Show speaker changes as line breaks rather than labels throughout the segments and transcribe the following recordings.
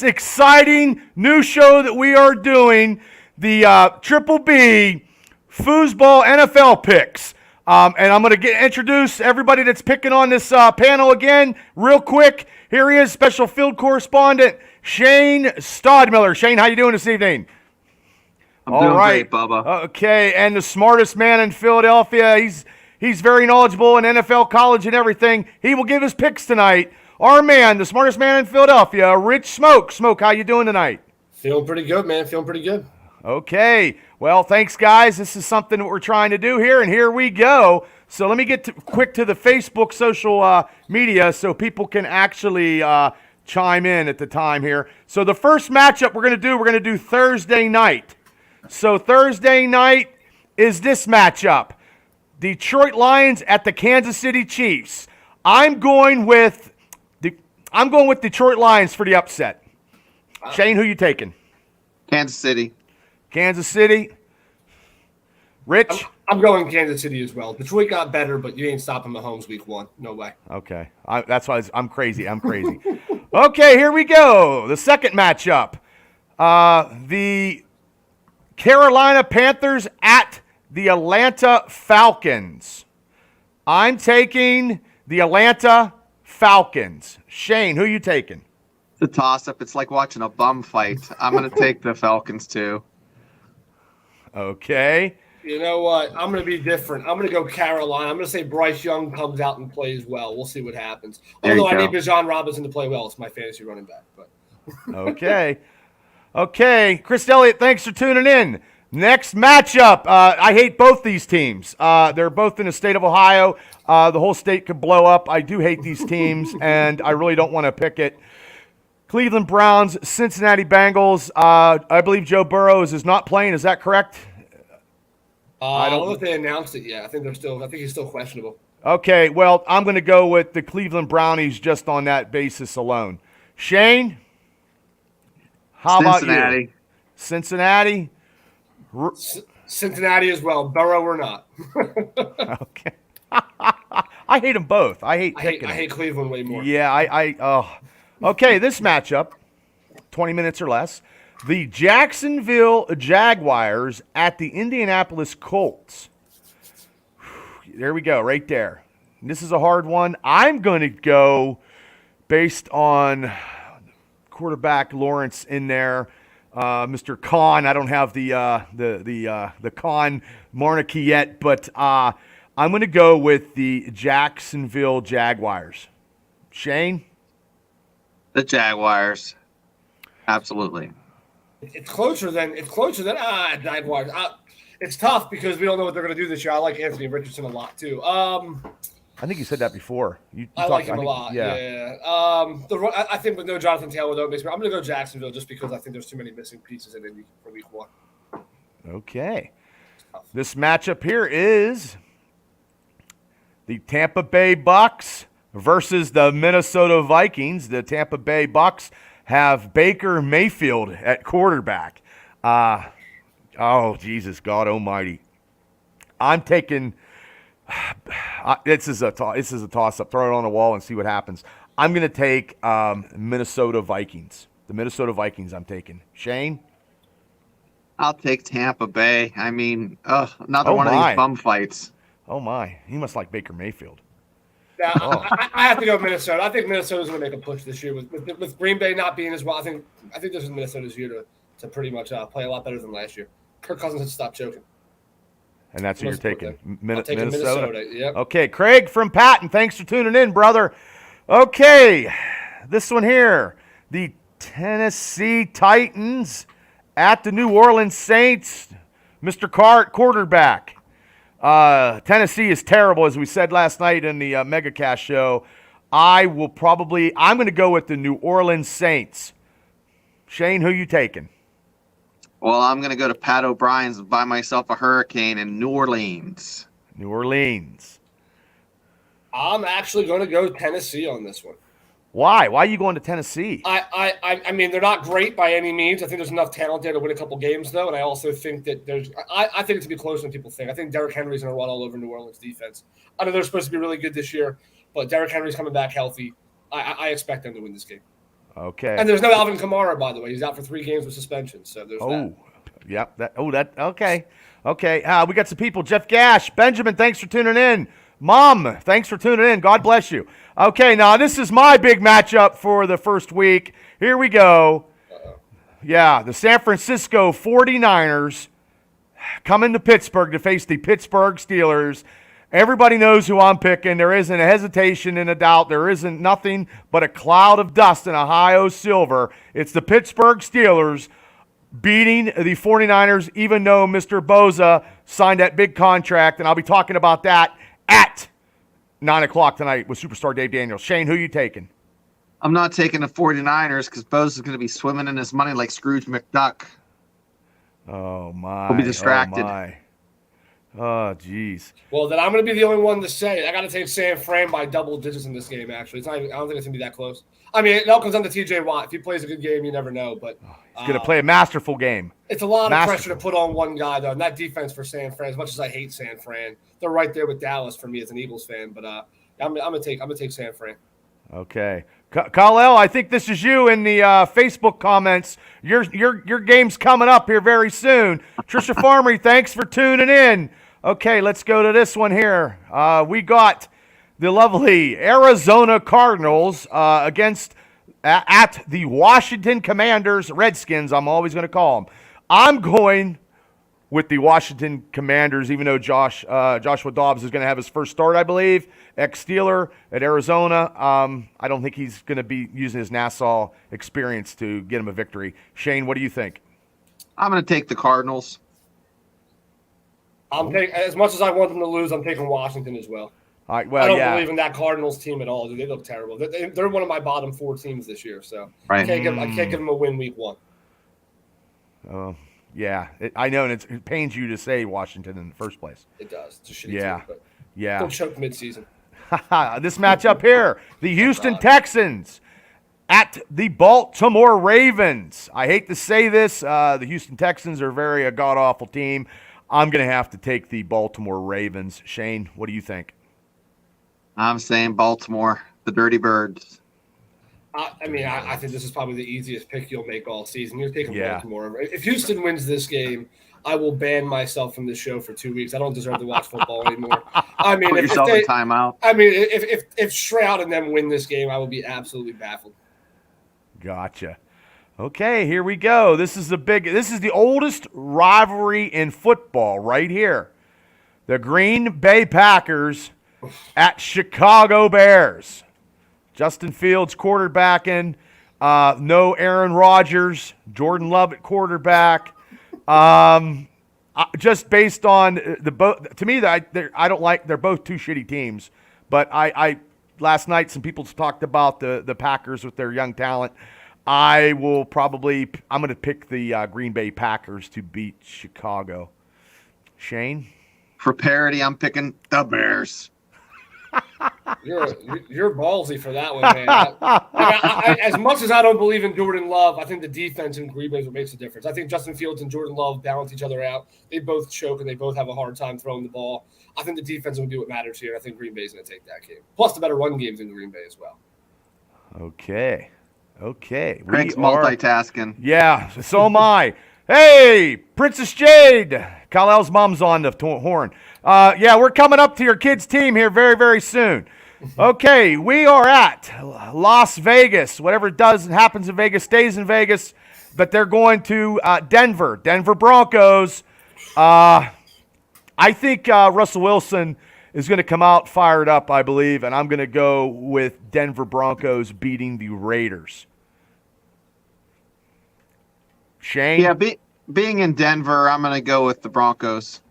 exciting new show that we are doing, the Triple B Fooseball NFL picks. And I'm going to introduce everybody that's picking on this panel again real quick. Here he is, special field correspondent Shane Stodmiller. Shane, how you doing this evening?
I'm doing great, Bubba.
Okay, and the smartest man in Philadelphia. He's very knowledgeable in NFL, college, and everything. He will give his picks tonight. Our man, the smartest man in Philadelphia, Rich Smoke. Smoke, how you doing tonight?
Feeling pretty good, man. Feeling pretty good.
Okay. Well, thanks, guys. This is something that we're trying to do here, and here we go. So let me get quick to the Facebook social media so people can actually chime in at the time here. So the first matchup we're going to do Thursday night. So Thursday night is this matchup. Detroit Lions at the Kansas City Chiefs. I'm going with Detroit Lions for the upset. Shane, who you taking?
Kansas City.
Kansas City. Rich?
I'm going Kansas City as well. Detroit got better, but you ain't stopping Mahomes week one. No way.
Okay. That's why I'm crazy. Okay, here we go. The second matchup. The Carolina Panthers at the Atlanta Falcons. I'm taking the Atlanta Falcons. Shane, who you taking?
The toss-up. It's like watching a bum fight. I'm going to take the Falcons, too.
Okay.
You know what? I'm going to be different. I'm going to go Carolina. I'm going to say Bryce Young comes out and plays well. We'll see what happens. Although I need Bijan Robinson to play well. It's my fantasy running back. But
Okay. Chris Elliott, thanks for tuning in. Next matchup. I hate both these teams. They're both in the state of Ohio. The whole state could blow up. I do hate these teams, and I really don't want to pick it. Cleveland Browns, Cincinnati Bengals. I believe Joe Burrow is not playing. Is that correct?
I don't know if they announced it yet. I think he's still questionable.
Okay, well, I'm going to go with the Cleveland Brownies just on that basis alone. Shane, how about you? Cincinnati?
Cincinnati as well. Burrow or not.
Okay. I hate them both. I hate
Cleveland way more.
Yeah, Okay, this matchup, 20 minutes or less. The Jacksonville Jaguars at the Indianapolis Colts. There we go, right there. This is a hard one. I'm going to go based on quarterback Lawrence in there. Mr. Khan, I don't have the Khan monarchy yet, but I'm going to go with the Jacksonville Jaguars. Shane?
The Jaguars. Absolutely.
It's closer than Jaguars. It's tough because we don't know what they're going to do this year. I like Anthony Richardson a lot too.
I think you said that before.
I like him a lot. Yeah. I think with no Jonathan Taylor, though, I'm going to go Jacksonville just because I think there's too many missing pieces in Indy for week one.
Okay. This matchup here is the Tampa Bay Bucks versus the Minnesota Vikings. The Tampa Bay Bucks have Baker Mayfield at quarterback. Jesus, God Almighty! I'm taking. This is a toss-up. Throw it on the wall and see what happens. I'm going to take Minnesota Vikings. The Minnesota Vikings. I'm taking. Shane.
I'll take Tampa Bay. I mean, another one of these bum fights.
Oh my! He must like Baker Mayfield.
Yeah, I have to go Minnesota. I think Minnesota's going to make a push this year with Green Bay not being as well. I think this is Minnesota's year to pretty much play a lot better than last year. Kirk Cousins had stopped joking.
And that's what you're taking.
Minnesota. Yep.
Okay, Craig from Patton. Thanks for tuning in, brother. Okay, this one here, the Tennessee Titans at the New Orleans Saints. Mr. Cart, quarterback. Tennessee is terrible, as we said last night in the MegaCast show. I'm going to go with the New Orleans Saints. Shane, who you taking?
Well, I'm going to go to Pat O'Brien's and buy myself a hurricane in New Orleans.
New Orleans.
I'm actually going to go Tennessee on this one.
Why? Why are you going to Tennessee?
I mean, they're not great by any means. I think there's enough talent there to win a couple games, though. And I also think that I think it's going to be closer than people think. I think Derrick Henry's going to run all over New Orleans defense. I know they're supposed to be really good this year, but Derrick Henry's coming back healthy. I expect them to win this game.
Okay.
And there's no Alvin Kamara, by the way. He's out for 3 games with suspension. So there's that.
Yep. Okay. Okay. We got some people. Jeff Gash, Benjamin, thanks for tuning in. Mom, thanks for tuning in. God bless you. Okay, now this is my big matchup for the first week. Here we go. Yeah, the San Francisco 49ers coming to Pittsburgh to face the Pittsburgh Steelers. Everybody knows who I'm picking. There isn't a hesitation and a doubt. There isn't nothing but a cloud of dust in Ohio silver. It's the Pittsburgh Steelers beating the 49ers, even though Mr. Boza signed that big contract, and I'll be talking about that at 9 o'clock tonight with Superstar Dave Daniels. Shane, who you taking?
I'm not taking the 49ers because Bose is going to be swimming in his money like Scrooge McDuck.
Oh, my.
He'll be distracted.
Oh, my. Oh, jeez.
Well, then I'm going to be the only one to say it. I got to take San Fran by double digits in this game, actually. It's not even, I don't think it's going to be that close. I mean, it all comes down to TJ Watt. If he plays a good game, you never know. But
He's going to play a masterful game.
It's a lot of pressure to put on one guy, though. And that defense for San Fran, as much as I hate San Fran, they're right there with Dallas for me as an Eagles fan. But I'm gonna take San Fran.
Okay. Kal-El, I think this is you in the Facebook comments. Your game's coming up here very soon. Trisha Farmery, thanks for tuning in. Okay, let's go to this one here. We got the lovely Arizona Cardinals against at the Washington Commanders, Redskins, I'm always going to call them. I'm going with the Washington Commanders, even though Joshua Dobbs is going to have his first start, I believe, ex-Steeler at Arizona. I don't think he's going to be using his Nassau experience to get him a victory. Shane, what do you think?
I'm going to take the Cardinals.
As much as I want them to lose, I'm taking Washington as well.
All right, well,
I don't believe in that Cardinals team at all. Dude, they look terrible. They're one of my bottom 4 teams this year, so right. I can't give them a win week 1.
Yeah, I know, and it pains you to say Washington in the first place.
It does. It's a shitty team, but
yeah.
Don't choke midseason.
This matchup here, the Houston Texans at the Baltimore Ravens. I hate to say this. The Houston Texans are a god-awful team. I'm going to have to take the Baltimore Ravens. Shane, what do you think?
I'm saying Baltimore, the Dirty Birds.
I think this is probably the easiest pick you'll make all season. You're taking Baltimore. If Houston wins this game, I will ban myself from this show for 2 weeks. I don't deserve to watch football anymore. I mean,
put yourself in timeout.
I mean, if Stroud and them win this game, I will be absolutely baffled.
Gotcha. Okay, here we go. This is the oldest rivalry in football right here. The Green Bay Packers at Chicago Bears. Justin Fields quarterbacking. No Aaron Rodgers. Jordan Love at quarterback. Just based on to me, I don't like. They're both 2 shitty teams. But I last night some people talked about the Packers with their young talent. I'm going to pick the Green Bay Packers to beat Chicago. Shane?
For parity, I'm picking the Bears.
You're ballsy for that one, man. As much as I don't believe in Jordan Love, I think the defense in Green Bay is what makes a difference. I think Justin Fields and Jordan Love balance each other out. They both choke and they both have a hard time throwing the ball. I think the defense will do what matters here. I think Green Bay is going to take that game. Plus, the better run games in Green Bay as well.
Okay. Craig's multitasking.
Yeah, so am I. Hey, Princess Jade. Kal-El's mom's on the horn. We're coming up to your kids' team here very, very soon. Okay, we are at Las Vegas. Whatever happens in Vegas stays in Vegas. But they're going to Denver Broncos. I think Russell Wilson is going to come out fired up, I believe, and I'm going to go with Denver Broncos beating the Raiders. Shane?
Yeah, being in Denver, I'm going to go with the Broncos.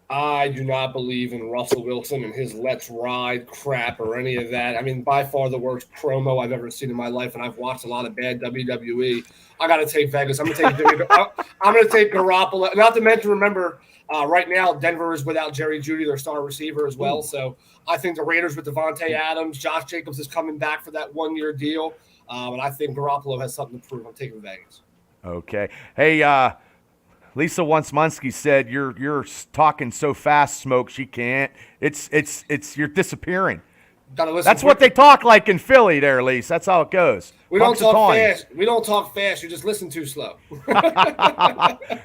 I do not believe in Russell Wilson and his let's ride crap or any of that. I mean, by far the worst promo I've ever seen in my life, and I've watched a lot of bad WWE. I got to take Vegas. I'm going to take Garoppolo. Not to mention, remember, right now Denver is without Jerry Jeudy, their star receiver as well. So I think the Raiders with Devontae Adams, Josh Jacobs is coming back for that 1-year deal, and I think Garoppolo has something to prove. I'm taking Vegas.
Okay. Hey, Lisa Once-Munsky said you're talking so fast, Smoke. She can't. It's you're disappearing.
Gotta listen.
That's what they talk like in Philly there, Lise. That's how it goes.
We don't talk
Punxsutawney.
fast. We don't talk fast. You just listen too slow.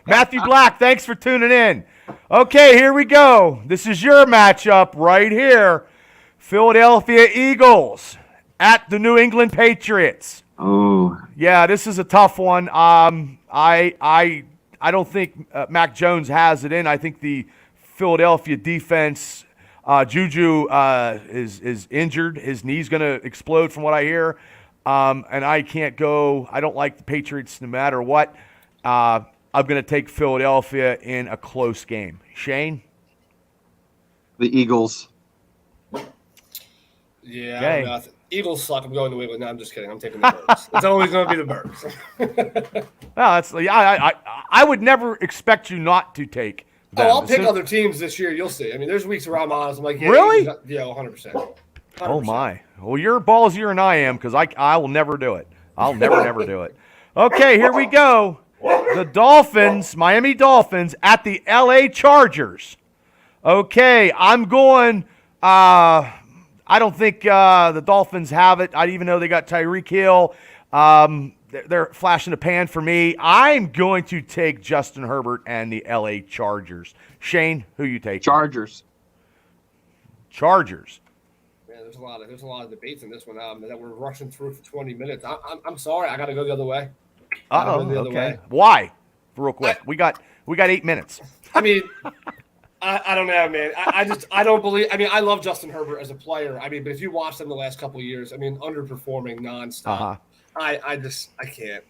Matthew Black, thanks for tuning in. Okay, here we go. This is your matchup right here. Philadelphia Eagles at the New England Patriots.
Oh,
Yeah, this is a tough one. I don't think Mac Jones has it in. I think the Philadelphia defense, Juju is injured. His knee's going to explode from what I hear. And I can't go. I don't like the Patriots no matter what. I'm going to take Philadelphia in a close game. Shane?
the Eagles.
Yeah,
Okay.
I don't know. Eagles suck. I'm going to England. No, I'm just kidding. I'm taking the Birds. It's always going to be the Birds.
Well, that's I would never expect you not to take them.
I'll pick other teams this year. You'll see. I mean, there's weeks where I'm honest. I'm like, yeah,
Really?
Yeah, 100%.
Oh my! Well, you're ballsier than I am because I will never do it. I'll never do it. Okay, here we go. The Dolphins, Miami Dolphins, at the L.A. Chargers. Okay, I'm going. I don't think the Dolphins have it. I even know they got Tyreek Hill. They're flashing the pan for me. I'm going to take Justin Herbert and the L.A. Chargers. Shane, who you take?
Chargers.
Chargers.
Man, there's a lot of debates in this one that we're rushing through for 20 minutes. I'm sorry. I got to go the other way.
Okay. Way. Why? Real quick. We got 8 minutes.
I mean, I don't know, man. I don't believe. I mean, I love Justin Herbert as a player. I mean, but if you watch them the last couple of years, I mean, underperforming nonstop. I can't.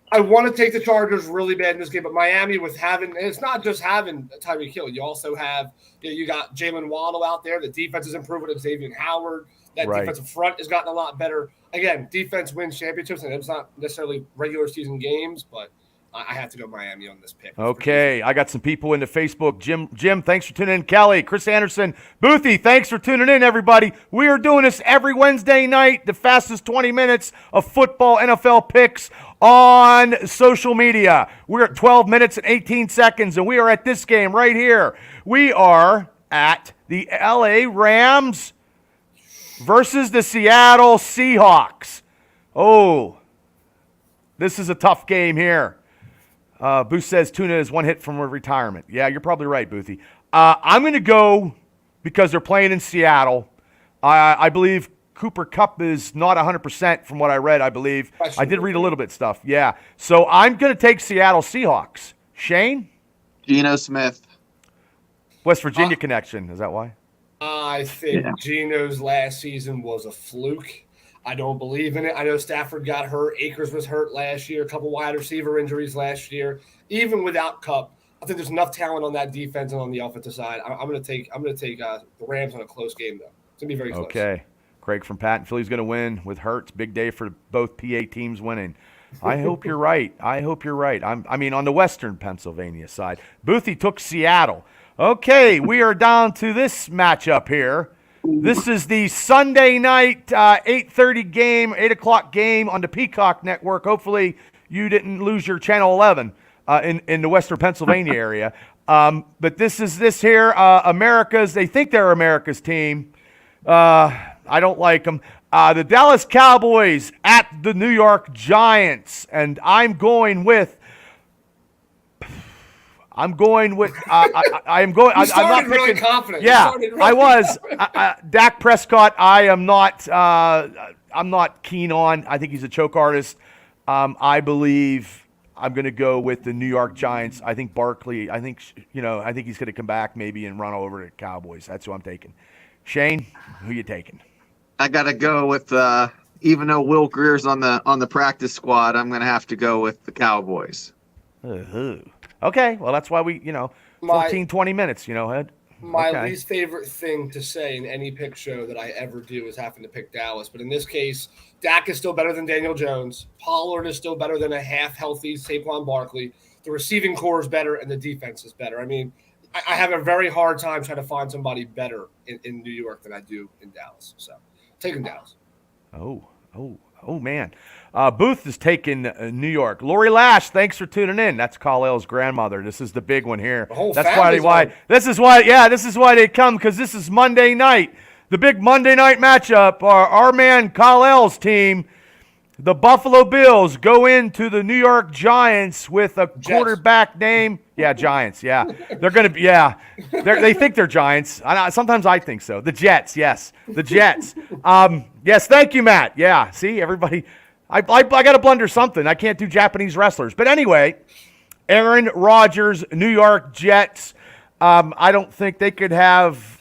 I want to take the Chargers really bad in this game, but Miami with having, and it's not just having Tyreek Hill. You also have, you got Jalen Waddle out there. The defense is improving with Xavier Howard. That defensive front has gotten a lot better. Again, defense wins championships, and it's not necessarily regular season games, but I have to go Miami on this pick.
Okay, I got some people into Facebook. Jim, thanks for tuning in. Kelly, Chris Anderson, Boothie, thanks for tuning in, everybody. We are doing this every Wednesday night, the fastest 20 minutes of football NFL picks on social media. We're at 12 minutes and 18 seconds, and we are at this game right here. We are at the LA Rams versus the Seattle Seahawks. Oh, this is a tough game here. Booth says Tuna is one hit from retirement. Yeah, you're probably right, Boothie. I'm going to go because they're playing in Seattle. I believe Cooper Kupp is not 100% from what I read, I believe. I did read a little bit stuff, yeah. So I'm going to take Seattle Seahawks. Shane?
Geno Smith.
West Virginia connection. Is that why?
I think Geno's last season was a fluke. I don't believe in it. I know Stafford got hurt. Akers was hurt last year. A couple wide receiver injuries last year. Even without Kupp, I think there's enough talent on that defense and on the offensive side. I'm going to take the Rams on a close game, though. It's going to be very close.
Okay. Craig from Patton. Philly's going to win with Hurts. Big day for both PA teams winning. I hope you're right. I mean, on the Western Pennsylvania side. Boothie took Seattle. Okay, we are down to this matchup here. This is the Sunday night 8:30 game, 8 o'clock game on the Peacock Network. Hopefully you didn't lose your Channel 11 in the Western Pennsylvania area. But this here, they think they're America's team. I don't like them. The Dallas Cowboys at the New York Giants. And I'm going with I'm not picking.
Really confident.
Yeah, I was. Dak Prescott. I'm not keen on. I think he's a choke artist. I believe I'm going to go with the New York Giants. I think Barkley. I think he's going to come back maybe and run over the Cowboys. That's who I'm taking. Shane, who you taking?
I got to go with even though Will Greer's on the practice squad, I'm going to have to go with the Cowboys.
Okay, well, that's why we, 20 minutes, Ed.
My least favorite thing to say in any pick show that I ever do is having to pick Dallas. But in this case, Dak is still better than Daniel Jones. Pollard is still better than a half-healthy Saquon Barkley. The receiving core is better, and the defense is better. I mean, I have a very hard time trying to find somebody better in New York than I do in Dallas. So, taking Dallas.
Oh, man. Booth is taking New York. Lori Lash, thanks for tuning in. That's Kal-El's grandmother. This is the big one here.
The whole
That's
family's
why.
on.
This is why they come, because this is Monday night. The big Monday night matchup, our man Kal-El's team, the Buffalo Bills, go into the New York Giants with a quarterback name. Yeah, Giants, yeah. They're going to be, yeah. They think they're Giants. Sometimes I think so. The Jets, yes. The Jets. Yes, thank you, Matt. Yeah, see, everybody. I got to blunder something. I can't do Japanese wrestlers. But anyway, Aaron Rodgers, New York Jets. I don't think they could have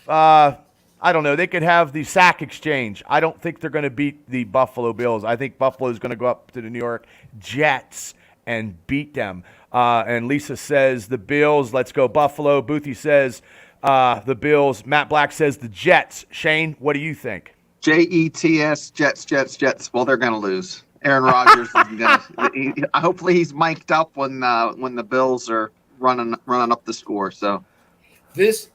I don't know. They could have the sack exchange. I don't think they're going to beat the Buffalo Bills. I think Buffalo is going to go up to the New York Jets and beat them. And Lisa says the Bills. Let's go Buffalo. Boothie says the Bills. Matt Black says the Jets. Shane, what do you think?
Jets, Jets. Well, they're going to lose. Aaron Rodgers is going to. Hopefully, he's mic'd up when the Bills are running up the score. So
this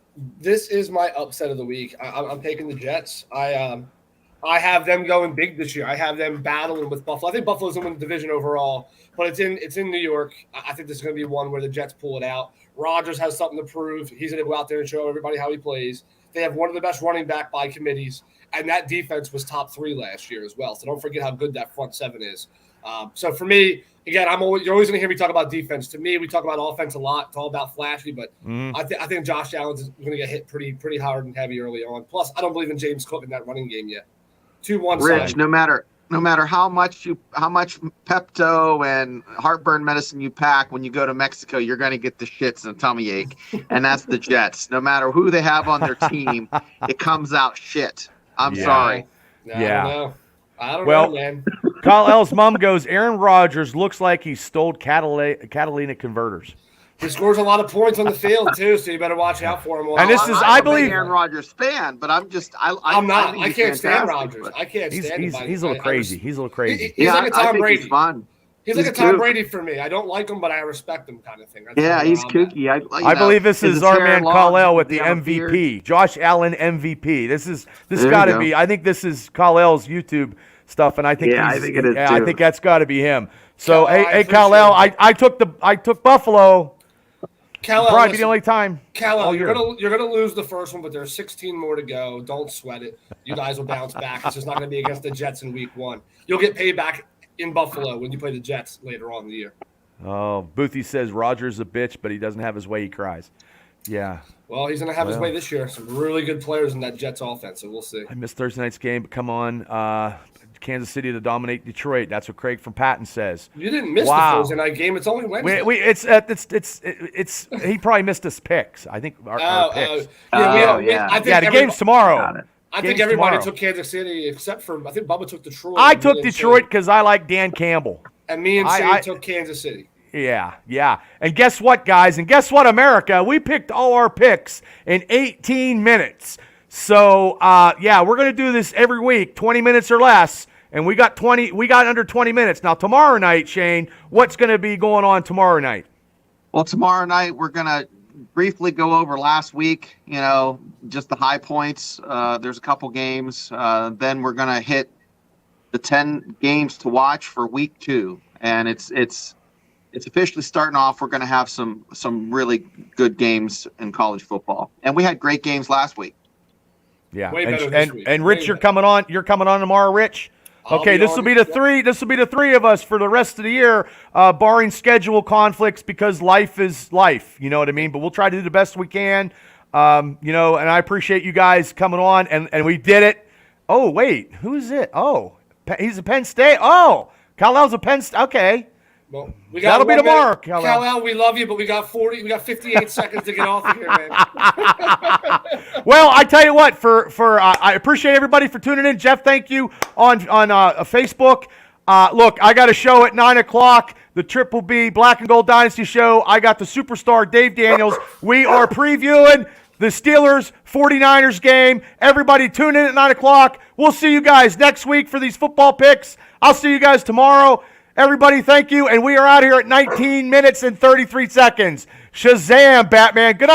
is my upset of the week. I'm taking the Jets. I have them going big this year. I have them battling with Buffalo. I think Buffalo's going to win the division overall, but it's in New York. I think this is going to be one where the Jets pull it out. Rodgers has something to prove. He's going to go out there and show everybody how he plays. They have one of the best running back by committees, and that defense was top 3 last year as well. So don't forget how good that front 7 is. So for me, again, you're always going to hear me talk about defense. To me, we talk about offense a lot. It's all about flashy, but I think Josh Allen's going to get hit pretty hard and heavy early on. Plus, I don't believe in James Cook in that running game yet. 2-1
Rich,
side.
no matter how much Pepto and heartburn medicine you pack when you go to Mexico, you're going to get the shits and a tummy ache, and that's the Jets. No matter who they have on their team, it comes out shit. I'm sorry.
Yeah. I don't know, man.
Kal-El's mom goes, Aaron Rodgers looks like he stole Catalina converters.
He scores a lot of points on the field, too, so you better watch out for him.
And this is, I believe,
I'm an Aaron Rodgers fan, but I'm
not. I can't stand Rodgers. I can't stand him.
He's a little crazy. He's a little crazy.
He's like a Tom Brady.
He's fun.
He's like a Tom Brady for me. I don't like him, but I respect him kind of thing.
He's kooky.
I believe this is our man Kal-El with the MVP. Josh Allen MVP. This got to be, I think this is Kal-El's YouTube stuff, and I think
I think it is too.
I think that's got to be him. So hey Kal-El, I took Buffalo.
Kal-El,
probably the only time.
Kal-El, you're gonna lose the first one, but there's 16 more to go. Don't sweat it. You guys will bounce back. It's just not gonna be against the Jets in week 1. You'll get paid back in Buffalo when you play the Jets later on in the year.
Oh, Boothie says Rodgers a bitch, but he doesn't have his way. He cries. Yeah.
Well, he's going to have his way this year. Some really good players in that Jets offense, so we'll see.
I missed Thursday night's game, but come on. Kansas City to dominate Detroit. That's what Craig from Patton says.
You didn't miss the Thursday night game. It's only Wednesday.
It's he probably missed his picks. I think our picks.
The
game's tomorrow.
I think everybody took Kansas City except for I think Bubba took Detroit.
I took Detroit because I like Dan Campbell.
And me and Shane took Kansas City.
Yeah. And guess what, guys? And guess what, America? We picked all our picks in 18 minutes. So, we're going to do this every week, 20 minutes or less. And we got under 20 minutes. Now, tomorrow night, Shane, what's going to be going on tomorrow night?
Well, tomorrow night, we're going to briefly go over last week, just the high points. There's a couple games. Then we're going to hit the 10 games to watch for week 2. And it's officially starting off. We're going to have some really good games in college football. And we had great games last week.
Yeah.
Way better this week.
And Rich, you're coming on tomorrow, Rich? Okay, this will be the three of us for the rest of the year, barring schedule conflicts because life is life. You know what I mean? But we'll try to do the best we can. And I appreciate you guys coming on, and we did it. Oh, wait, who's it? Oh, he's a Penn State. Oh, Kal-El's a Penn State. Okay.
Well,
that'll be tomorrow, Kal-El.
Kal-El, we love you, but we got 58 seconds to get off of here, man.
Well, I tell you what, I appreciate everybody for tuning in. Jeff, thank you on Facebook. Look, I got a show at 9:00, the Triple B Black and Gold Dynasty show. I got the superstar Dave Daniels. We are previewing the Steelers 49ers game. Everybody tune in at 9:00. We'll see you guys next week for these football picks. I'll see you guys tomorrow. Everybody, thank you. And we are out here at 19 minutes and 33 seconds. Shazam, Batman. Good night.